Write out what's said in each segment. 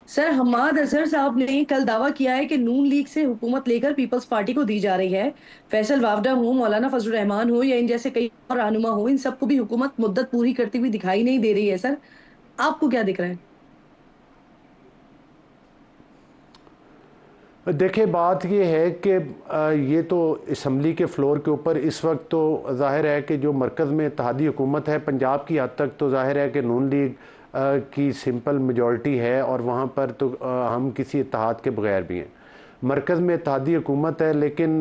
Sir Hammad Azhar साहब ने कल दावा किया है कि नून लीग से हुकूमत लेकर पीपल्स पार्टी को दी जा रही है। फैसल वावडा हो, मौलाना फजल रहमान हो या इन जैसे कई और रहनुमा हो, इन सबको भी हुकूमत मुद्दत पूरी करती हुई दिखाई नहीं दे रही है। सर आपको क्या दिख रहा है? देखिए, बात ये है कि ये तो इसम्बली के फ्लोर के ऊपर इस वक्त तो ज़ाहिर है कि जो मरकज़ में इत्तेहादी हुकूमत है, पंजाब की हद तक तो ज़ाहिर है कि नून लीग की सिंपल मेजॉरिटी है और वहाँ पर तो हम किसी इत्तेहाद के बगैर भी हैं। मरकज़ में इत्तेहादी हुकूमत है, लेकिन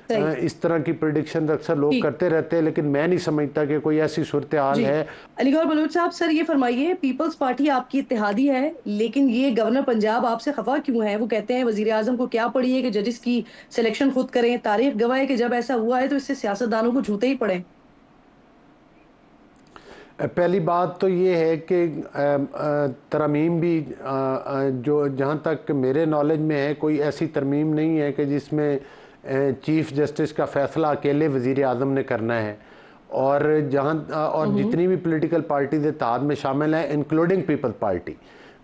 सही। इस तरह की प्रेडिक्शन अक्सर लोग ठीक। करते रहते हैं, लेकिन मैं नहीं समझता कि कोई ऐसी सूरत हाल जी। है। अलीगौर बलूच साहब, सर ये फरमाइए, पीपल्स पार्टी आपकी इत्तेहादी है, लेकिन ये गवर्नर पंजाब आपसे खफा क्यों है? वो कहते हैं वजीर आजम को क्या पड़ी है कि जजिस की सिलेक्शन खुद करें। तारीख गवाह है कि जब ऐसा हुआ है तो इससे सियासतदानों को जूते ही पड़े। पहली बात तो ये है कि तरमीम भी जो जहाँ तक मेरे नॉलेज में है, कोई ऐसी तरमीम नहीं है कि जिसमें चीफ़ जस्टिस का फ़ैसला अकेले वज़ीर आज़म ने करना है। और जहाँ और हम्म। जितनी भी पॉलिटिकल पार्टीज़ इत्तेहाद में शामिल हैं, इंक्लूडिंग पीपल्स पार्टी,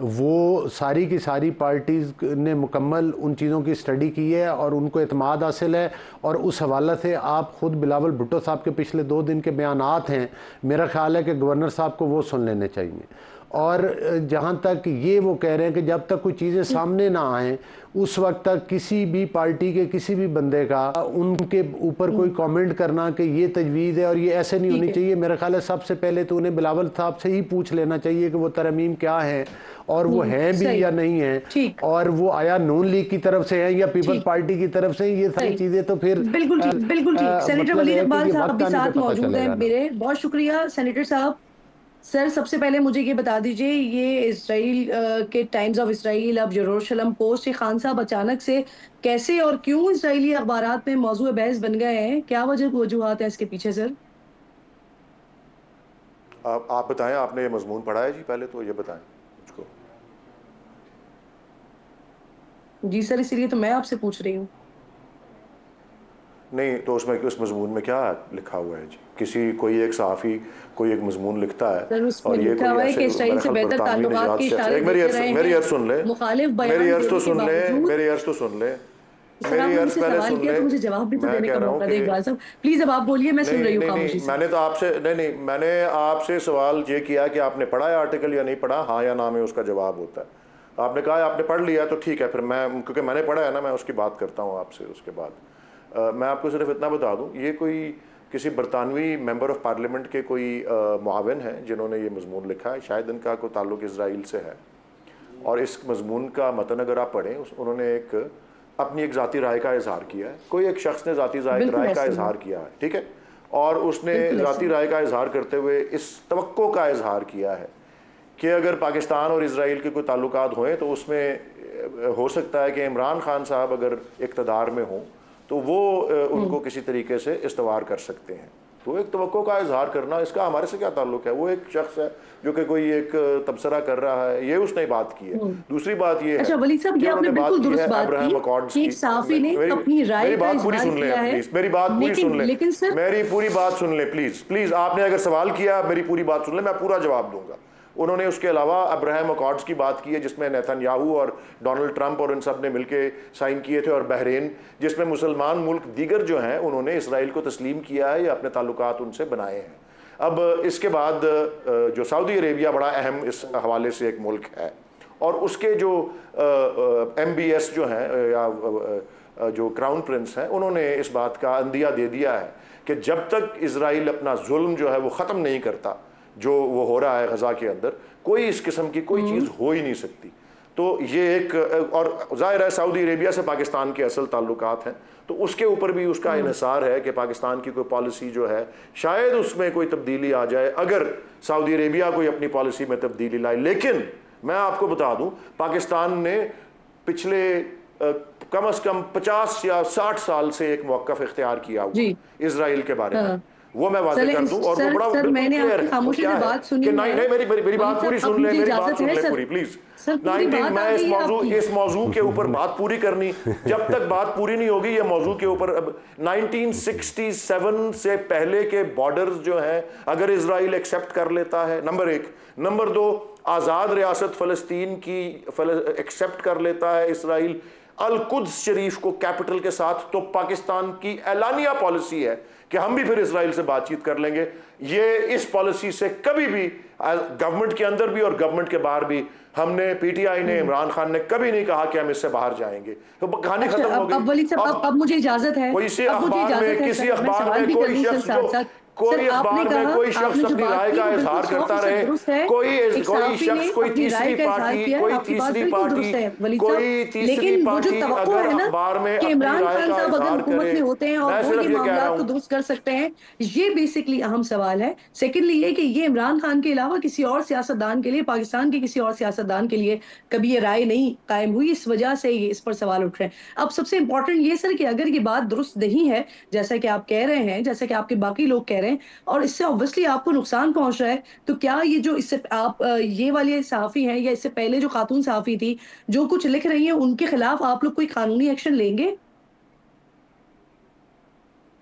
वो सारी की सारी पार्टीज़ ने मुकम्मल उन चीज़ों की स्टडी की है और उनको एतमाद हासिल है। और उस हवाले से आप ख़ुद बिलावल भुट्टो साहब के पिछले 2 दिन के बयानात हैं, मेरा ख़्याल है कि गवर्नर साहब को वो सुन लेने चाहिए। और जहाँ तक ये वो कह रहे हैं कि जब तक कोई चीज़ें सामने ना आएँ, उस वक्त तक किसी भी पार्टी के किसी भी बंदे का उनके ऊपर कोई कमेंट करना कि ये तजवीज़ है और ये ऐसे नहीं ठीक होनी है। चाहिए, मेरा ख्याल है सबसे पहले तो उन्हें बिलावल साहब से ही पूछ लेना चाहिए कि वो तरमीम क्या है और वो हैं भी सही। या नहीं हैं, ठीक। और वो आया नून लीग की तरफ से हैं या पीपल्स ठीक। पार्टी की तरफ से। ये सारी सही। चीज़ें तो फिर बिल्कुल ठीक, बिल्कुल ठीक। सेनेटर मतलब वलीद है कि इकबाल ये साहब वक्त भी आने पे साथ पता मौजूद हैं चलेगा ना। मेरे। बहुत शुक्रिया सेनेटर साहब। सर सबसे पहले मुझे ये बता दीजिए, ये इसराइल के टाइम्स ऑफ इसराइल, अब यरूशलेम पोस्ट, ये खान साहब अचानक से कैसे और क्यों इसराइली अखबारात में मौजूद बहस बन गए हैं? क्या वजूहात है इसके पीछे सर? आप बताएं, आपने ये मजमून पढ़ा है जी? पहले तो ये बताएं मुझको। जी सर, इसीलिए तो मैं आपसे पूछ रही हूँ। नहीं तो उसमें उस मजमून में क्या लिखा हुआ है जी? किसी कोई एक सहाफ़ी कोई एक मजमून लिखता है सर उसमें और ये लिखा कोई हुआ है ऐसे कि इसराइल मेरे से ख्याल बेहतर बरतानवी ताल्लुकात निजात के शख्स, इशारे एक देते रहे मेरी हैं, अर्ज़ सुन लें, मुखालिफ मेरी बयान अर्ज़ तो देने के सुन लें, बावजूद। मेरी अर्ज़ तो सुन लें, सर मेरी आपने अर्ज़ मुझसे पहले सवाल सुन किया तो लें। मुझे जवाब भी तो मैं देने कह का रहा हूँ मौका दे कि इकबाल साहब। प्लीज अब आप बोलिए, मैं सुन नहीं रही हूँ नहीं नहीं, खामोशी से। मैंने तो आपसे मैंने आपसे सवाल ये किया कि आपने पढ़ा है आर्टिकल या नहीं पढ़ा, हाँ या ना में उसका जवाब होता है। आपने कहा आपने पढ़ लिया तो ठीक है, फिर मैं क्योंकि मैंने पढ़ा है ना, मैं उसकी बात करता हूँ आपसे उसके बाद। मैं आपको सिर्फ इतना बता दूँ, ये कोई किसी बरतानवी मेंबर ऑफ पार्लियामेंट के कोई मुआविन हैं जिन्होंने ये मजमून लिखा है। शायद इनका कोई ताल्लुक़ इसराइल से है। और इस मजमून का मतन अगर आप पढ़ें, उन्होंने अपनी एक ज़ाती राय का इजहार किया है। कोई एक शख्स ने ज़ाती बिल्कुल राय का ऐसे ही है। इजहार किया है, ठीक है। और उसने बिल्कुल ऐसे ज़ाती ही। राय का इजहार करते हुए इस तवक्को का इजहार किया है कि अगर पाकिस्तान और इसराइल के कोई ताल्लुकात हों तो उसमें हो सकता है कि इमरान खान साहब अगर इक़्तिदार में हों तो वो उनको किसी तरीके से इस्तवार कर सकते हैं। तो एक तवक्को का इजहार करना, इसका हमारे से क्या ताल्लुक है? वो एक शख्स है जो कि कोई एक तबसरा कर रहा है, ये उसने बात की है। दूसरी बात ये है अच्छा वली साहब, कि ये आपने उन्होंने बात बिल्कुल की दुरुस्त है बात की अब्राहम अकॉर्ड्स कि की। एक सहाफी ने मेरी अपनी राय मेरी का बात पूरी इजहार सुन लें किया है। प्लीज़, मेरी बात पूरी लेकिन सुन लें, लेकिन सर। मेरी पूरी बात सुन लें प्लीज़ प्लीज़। आपने अगर सवाल किया, मेरी पूरी बात सुन लें, मैं पूरा जवाब दूंगा। उन्होंने उसके अलावा अब्राहम अकॉर्ड्स की बात की है जिसमें नेतन्याहू और डोनाल्ड ट्रंप और इन सब ने मिलकर साइन किए थे, और बहरीन, जिसमें मुसलमान मुल्क दीगर जो हैं उन्होंने इसराइल को तस्लीम किया है या अपने ताल्लुकात उनसे बनाए हैं। अब इसके बाद जो सऊदी अरेबिया बड़ा अहम इस हवाले से एक मुल्क है, और उसके जो MBS जो हैं या जो क्राउन प्रिंस हैं, उन्होंने इस बात का अंदिया दे दिया है कि जब तक इसराइल अपना जुल्म जो है वो ख़त्म नहीं करता जो वो हो रहा है गज़ा के अंदर, कोई इस किस्म की कोई चीज़ हो ही नहीं सकती। तो ये एक, और ज़ाहिर है सऊदी अरेबिया से पाकिस्तान के असल ताल्लुकात हैं, तो उसके ऊपर भी उसका इन्हिसार है कि पाकिस्तान की कोई पॉलिसी जो है शायद उसमें कोई तब्दीली आ जाए अगर सऊदी अरेबिया कोई अपनी पॉलिसी में तब्दीली लाए। लेकिन मैं आपको बता दूं, पाकिस्तान ने पिछले कम अज़ कम 50 या 60 साल से एक मौक़िफ़ इख्तियार किया हुआ जी। इसराइल के बारे में। हाँ। वो मैं वाजे कर दूं, और वो बड़ा बिल्कुल क्लियर है खामोशी से बात सुनी कि नहीं नहीं, मेरी बात पूरी सुन ले, मेरी बात सुन ले पूरी प्लीज। 19 मैं इस मौजू के ऊपर बात पूरी करनी, जब तक बात पूरी नहीं होगी ये मौजू के ऊपर। अब 1967 से पहले के बॉर्डर्स जो हैं अगर इजराइल एक्सेप्ट कर लेता है, नंबर 1, नंबर 2 आज़ाद रियासत फ़लस्तीन की एक्सेप्ट कर लेता है इसराइल अल कुद्स शरीफ को कैपिटल के साथ, तो पाकिस्तान की एलानिया पॉलिसी है कि हम भी फिर इसराइल से बातचीत कर लेंगे। ये इस पॉलिसी से कभी भी गवर्नमेंट के अंदर भी और गवर्नमेंट के बाहर भी हमने, पीटीआई ने, इमरान खान ने कभी नहीं कहा कि हम इससे बाहर जाएंगे। तो कहानी खत्म हो गई। अब मुझे इजाजत है, किसी अखबार में कोई शख्स कोई अखबार में कोई शख्स अपनी राय का इजहार करता रहे, कोई शख्स, कोई तीसरी पार्टी अगर अखबार में अपनी राय का इजहार करे, मैं सिर्फ ये कह रहा हूं दुरुस्त कर सकते हैं। ये बेसिकली अहम सवाल है। सेकेंडली ये कि ये इमरान खान के अलावा किसी और सियासतदान के लिए, पाकिस्तान के किसी और सियासतदान के लिए कभी ये राय नहीं कायम हुई, इस वजह से ये इस पर सवाल उठ रहे हैं। अब सबसे इंपॉर्टेंट ये सर कि अगर ये बात दुरुस्त नहीं है जैसा कि आप कह रहे हैं, जैसा कि आपके बाकी लोग कह रहे हैं, और इससे ऑब्वियसली आपको नुकसान पहुंच रहा है, तो क्या ये जो इससे आप ये वाले सहाफी हैं या इससे पहले जो खातून सहाफी थी जो कुछ लिख रही हैं उनके खिलाफ आप लोग कोई कानूनी एक्शन लेंगे?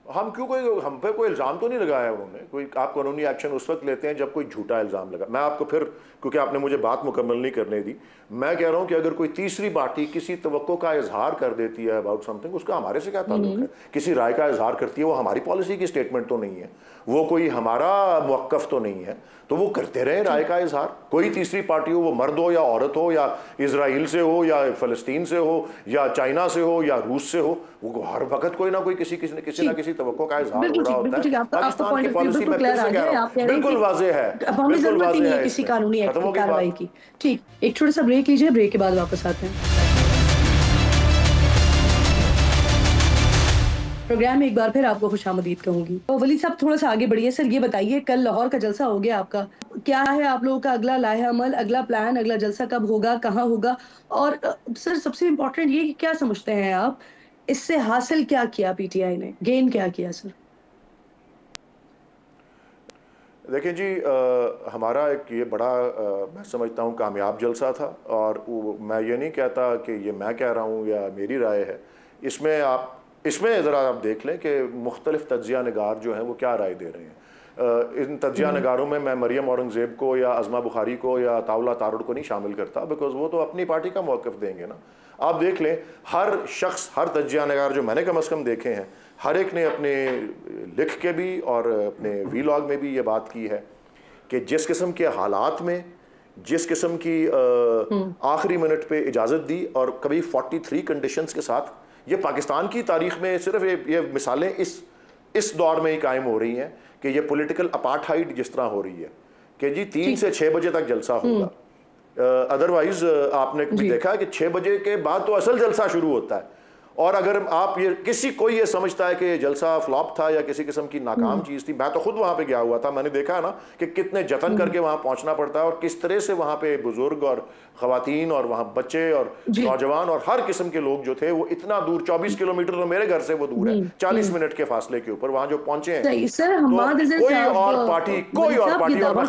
हम पे कोई इल्ज़ाम तो नहीं लगाया उन्होंने। कोई आप कानूनी एक्शन उस वक्त लेते हैं जब कोई झूठा इल्ज़ाम लगा। मैं आपको फिर, क्योंकि आपने मुझे बात मुकम्मल नहीं करने दी, मैं कह रहा हूं कि अगर कोई तीसरी पार्टी किसी तवक्को का इजहार कर देती है अबाउट समथिंग, उसका हमारे से क्या ताल्लुक है? किसी राय का इजहार करती है, वो हमारी पॉलिसी की स्टेटमेंट तो नहीं है, वो कोई हमारा मौक़िफ़ तो नहीं है, तो वो करते रहे राय का इजहार। कोई तीसरी पार्टी हो, वो मर्द हो या औरत हो, या इसराइल से हो या फ़लस्तीन से हो या चाइना से हो या रूस से हो, वो हर वक्त कोई ना कोई किसी ना किसी तवक्को का इजहार हो रहा होता है। पाकिस्तान की पॉलिसी में फिर से कह रहा हूं, बिल्कुल वाज़ेह है, बिल्कुल वाज़ेह है किसी कानूनी कार्रवाई की। ठीक, एक छोटा सा ब्रेक लीजिए, ब्रेक के बाद वापस आते हैं। प्रोग्राम में एक बार फिर आपको खुशामदीद कहूंगी। तो वलीद साहब थोड़ा सा आगे बढ़िए। सर ये बताइए, कल लाहौर का जलसा हो गया आपका, क्या है आप लोगों का अगला लाहे अमल, अगला प्लान, अगला जलसा कब होगा, कहाँ होगा? और सर सबसे इम्पोर्टेंट ये कि क्या समझते हैं आप, इससे हासिल क्या किया पीटीआई ने, गेन क्या किया सर? देखिए जी, हमारा एक ये बड़ा मैं समझता हूँ कामयाब जलसा था, और मैं ये नहीं कहता कि ये मैं कह रहा हूँ या मेरी राय है। इसमें ज़रा आप देख लें कि मुख्तलिफ तज्ज़िया नगार जो हैं वो क्या राय दे रहे हैं। इन तज्ज़िया नगारों में मैं मरियम औरंगज़ेब को या अज़मा बुखारी को या अताउल्ला तारुड़ को नहीं शामिल करता, बिकॉज वो तो अपनी पार्टी का मौक़िफ़ देंगे ना। आप देख लें, हर शख्स, हर तज्ज़िया नगार जो मैंने कम अज़ कम देखे हैं, हर एक ने अपने लिख के भी और अपने वीलॉग में भी ये बात की है कि जिस किस्म के हालात में, जिस किस्म की आखिरी मिनट पे इजाज़त दी, और कभी 43 कंडीशंस के साथ, ये पाकिस्तान की तारीख में सिर्फ ये मिसालें इस दौर में ही कायम हो रही हैं कि ये पॉलिटिकल अपार्थाइड जिस तरह हो रही है कि जी 3 से 6 बजे तक जलसा होगा। अदरवाइज आपने भी देखा कि 6 बजे के बाद तो असल जलसा शुरू होता है। और अगर आप कोई ये समझता है कि ये जलसा फ्लॉप था या किसी किस्म की नाकाम चीज़ थी, मैं तो खुद वहाँ पे गया हुआ था, मैंने देखा है ना कि कितने जतन करके वहाँ पहुँचना पड़ता है, और किस तरह से वहाँ पे बुजुर्ग और ख़वातीन और वहाँ बच्चे और नौजवान और हर किस्म के लोग जो थे वो इतना दूर, 24 किलोमीटर तो मेरे घर से वो दूर है, 40 मिनट के फासले के ऊपर वहाँ जो पहुँचे हैं। तो कोई और पार्टी, और मैं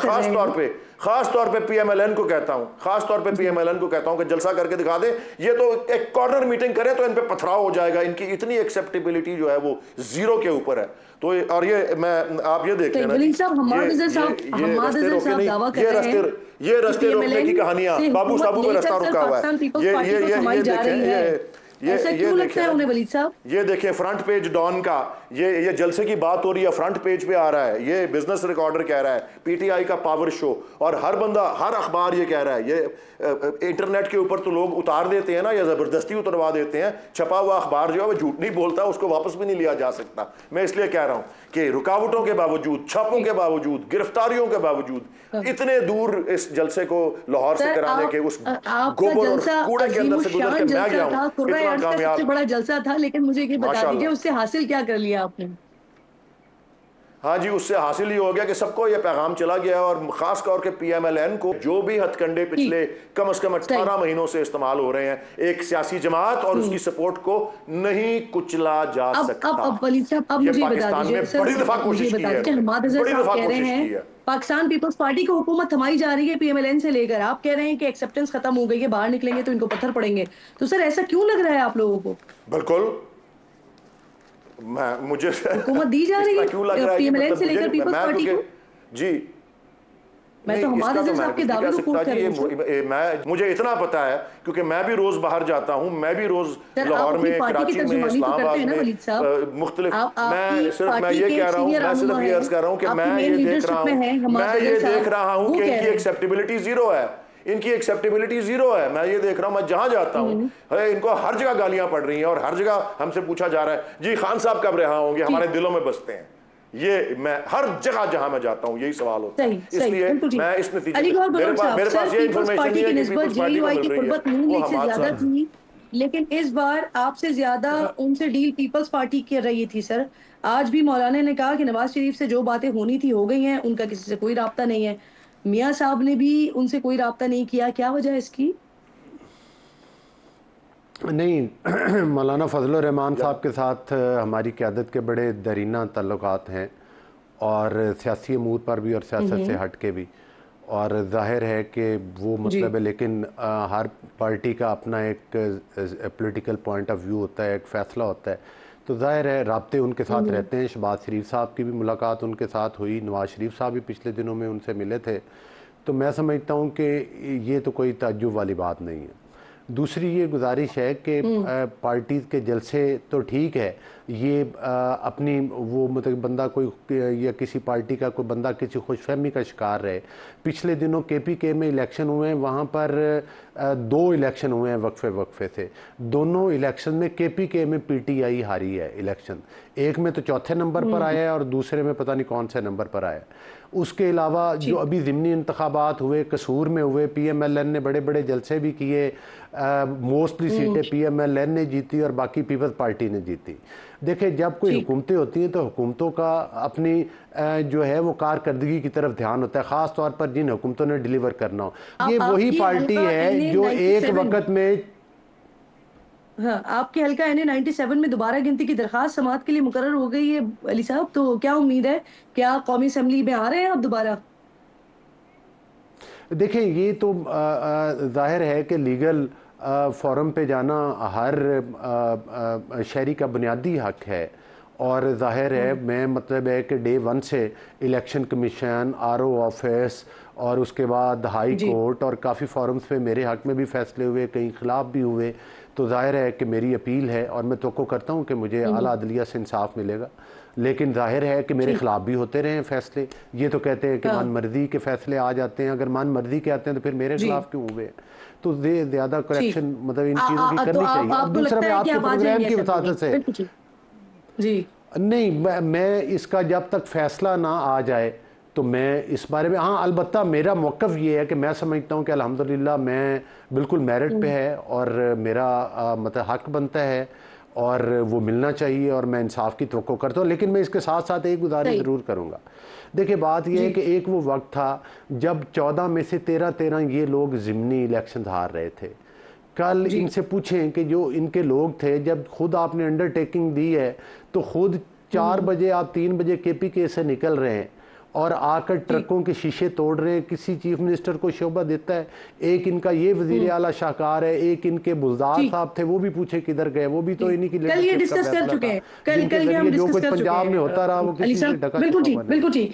खास तौर पे पीएमएलएन को कहता हूँ, खास तौर पे पीएमएलएन को कहता हूँ कि जलसा करके दिखा दे, ये तो एक कॉर्नर मीटिंग करे तो इन पे पथराव हो जाएगा। इनकी इतनी एक्सेप्टेबिलिटी जो है वो जीरो के ऊपर है। तो और ये मैं, आप ये देख लेना, ये रास्ते रोकने की कहानियां, बाबू साहब का रास्ता रुका हुआ है, ये देखें, ये देखें फ्रंट पेज डॉन का, ये जलसे की बात हो रही है, फ्रंट पेज पे आ रहा है, ये बिजनेस रिकॉर्डर कह रहा है, पीटीआई का पावर शो, और हर बंदा, हर अखबार ये कह रहा है। ये इंटरनेट के ऊपर तो लोग उतार देते हैं ना, या जबरदस्ती उतरवा देते हैं। छपा हुआ अखबार जो है वो झूठ नहीं बोलता, उसको वापस भी नहीं लिया जा सकता। मैं इसलिए कह रहा हूं कि रुकावटों के बावजूद, छापों के बावजूद, गिरफ्तारियों के बावजूद इतने दूर इस जलसे को लाहौर से कराने के उस गोबर और कूड़े के अंदर से गुजर के मैं गया हूं, कितना कामयाब बड़ा जलसा था। लेकिन मुझे ये बता दीजिए उससे हासिल क्या कर लिया आपने? हाँ जी, उससे हासिल ही हो गया कि सबको ये पैगाम चला गया और खास तौर के PMLN को जो भी हथकंडे पिछले कम से कम 18 महीनों से इस्तेमाल हो रहे हैं, एक सियासी जमात और उसकी सपोर्ट को नहीं कुचला जा सकता। अब वलीद साहब, अब मुझे बता दीजिए, बड़ी दफा कोशिश की है, बड़ी दफा कोशिश की है। पाकिस्तान पीपल्स पार्टी की हुकूमत थमाई जा रही है PMLN से लेकर, आप कह रहे हैं कि एक्सेप्टेंस खत्म हो गई है, बाहर निकलेंगे तो इनको पत्थर पड़ेंगे। तो सर ऐसा क्यों लग रहा है आप लोगों को? बिल्कुल, मुझे हुकूमत दी जा रही है क्यों लग रहा है PMLN से लेकर पीपल्स पार्टी को? जी मैं तो हमारे आपके दावे को कोट कर रही हूं। मुझे इतना पता है क्योंकि मैं भी रोज बाहर जाता हूं, मैं भी रोज लाहौर में, कराची में, इस्लामाबाद में मुख्तलिफ, मैं सिर्फ मैं ये कह रहा हूं, मैं सिर्फ ये अर्ज कर रहा हूं कि मैं ये देख रहा हूं कि इनकी एक्सेप्टेबिलिटी जीरो है, इनकी एक्सेप्टेबिलिटी जीरो है। मैं ये देख रहा हूं, मैं जहां जाता हूं इनको हर जगह गालियां पड़ रही हैं और हर जगह हमसे पूछा जा रहा है जी खान साहब कब रिहा होंगे, हमारे दिलों में बसते हैं। ये मैं हर जगह जहां मैं जाता हूं यही सवाल होता है, इसलिए मैं इस नतीजे मेरे पास ये इंफॉर्मेशन नहीं है कि पीपल्स पार्टी को मिल रही है। लेकिन इस बार आपसे ज्यादा उनसे डील पीपल्स पार्टी कर रही थी सर। आज भी मौलाना ने कहा कि नवाज शरीफ से जो बातें होनी थी हो गई हैं, उनका किसी से कोई राब्ता नहीं है। मियां साहब ने भी उनसे कोई राब्ता नहीं किया, क्या वजह है इसकी? नहीं, मौलाना फजलुर रहमान साहब के साथ हमारी क़यादत के बड़े दरीना ताल्लुकात हैं और सियासी अमूर पर भी और सियासत से हट के भी, और ज़ाहिर है कि वो मतलब है, लेकिन हर पार्टी का अपना एक पॉलिटिकल पॉइंट ऑफ व्यू होता है, एक फ़ैसला होता है। तो ज़ाहिर है राब्ते उनके साथ रहते हैं। शहबाज शरीफ साहब की भी मुलाकात उनके साथ हुई, नवाज शरीफ साहब भी पिछले दिनों में उनसे मिले थे। तो मैं समझता हूँ कि ये तो कोई ताज्जुब वाली बात नहीं है। दूसरी ये गुजारिश है कि पार्टीज़ के जलसे तो ठीक है, ये अपनी वो मतलब बंदा कोई या किसी पार्टी का कोई बंदा किसी खुशफहमी का शिकार रहे। पिछले दिनों KPK में इलेक्शन हुए हैं, वहाँ पर 2 इलेक्शन हुए हैं वक्फे से। दोनों इलेक्शन में KPK में PTI हारी है इलेक्शन। एक में तो चौथे नंबर पर आया है और दूसरे में पता नहीं कौन से नंबर पर आया। उसके अलावा जो अभी ज़िमनी इंतखाबात हुए, कसूर में हुए, PMLN ने बड़े बड़े जलसे भी किए, मोस्टली सीटें PMLN ने जीती और बाकी पीपल्स पार्टी ने जीती। देखिए, जब कोई हुकूमतें होती हैं तो हुकूमतों का अपनी जो है वो कारकर्दगी की तरफ ध्यान होता है, ख़ास तौर पर जिन हुकूमतों ने डिलीवर करना हो। ये वही पार्टी है जो एक वक्त में हाँ, आपके हल्का NA-97 में दोबारा गिनती की दरखास्त समाअत के लिए मुकर्रर हो गई है अली साहब, तो क्या उम्मीद है, क्या कौमी असम्बली में आ रहे हैं आप दोबारा? देखिए, ये तो जाहिर है कि लीगल फोरम पे जाना हर शहरी का बुनियादी हक है और जाहिर है मैं मतलब है कि डे 1 से इलेक्शन कमीशन, RO ऑफिस और उसके बाद हाई कोर्ट और काफ़ी फोरम्स पे मेरे हक में भी फैसले हुए, कहीं खिलाफ भी हुए। तो जाहिर है कि मेरी अपील है और मैं तवक्को करता हूँ कि मुझे आला अदलिया से इंसाफ मिलेगा, लेकिन जाहिर है कि मेरे खिलाफ भी होते रहे हैं फैसले। ये तो कहते हैं कि मन मर्जी के फैसले आ जाते हैं, अगर मन मर्जी के आते हैं तो फिर मेरे खिलाफ क्यों हुए? तो ज़्यादा करेक्शन मतलब इन चीज़ों की करनी चाहिए। दूसरा, मैं आपके प्रोग्राम की वसात से जी नहीं, मैं इसका जब तक फैसला ना आ जाए तो मैं इस बारे में, हाँ अलबत्ता मेरा मौक़िफ़ ये है कि मैं समझता हूँ कि अल्हम्दुलिल्लाह मैं बिल्कुल मेरिट पे है और मेरा मतलब हक बनता है और वो मिलना चाहिए और मैं इंसाफ की तवक्को करता हूँ। लेकिन मैं इसके साथ साथ एक गुजारिश ज़रूर करूँगा। देखिए, बात यह है कि एक वो वक्त था जब 14 में से 13 ये लोग ज़िमनी इलेक्शन हार रहे थे। कल इनसे पूछें कि जो इनके लोग थे, जब खुद आपने अंडरटेकिंग दी है तो खुद 4 बजे आप 3 बजे KPK से निकल रहे हैं और आकर ट्रकों के शीशे तोड़ रहे हैं, किसी चीफ मिनिस्टर को शोभा देता है? एक इनका ये वजीर आला शाहकार है, एक इनके बुलदार साहब थे, वो भी पूछे किधर गए, वो भी तो इन्हीं की कल ये डिस्कस कर चुके हैं, जो कुछ पंजाब में होता रहा वो किसी से ढका। बिल्कुल जी।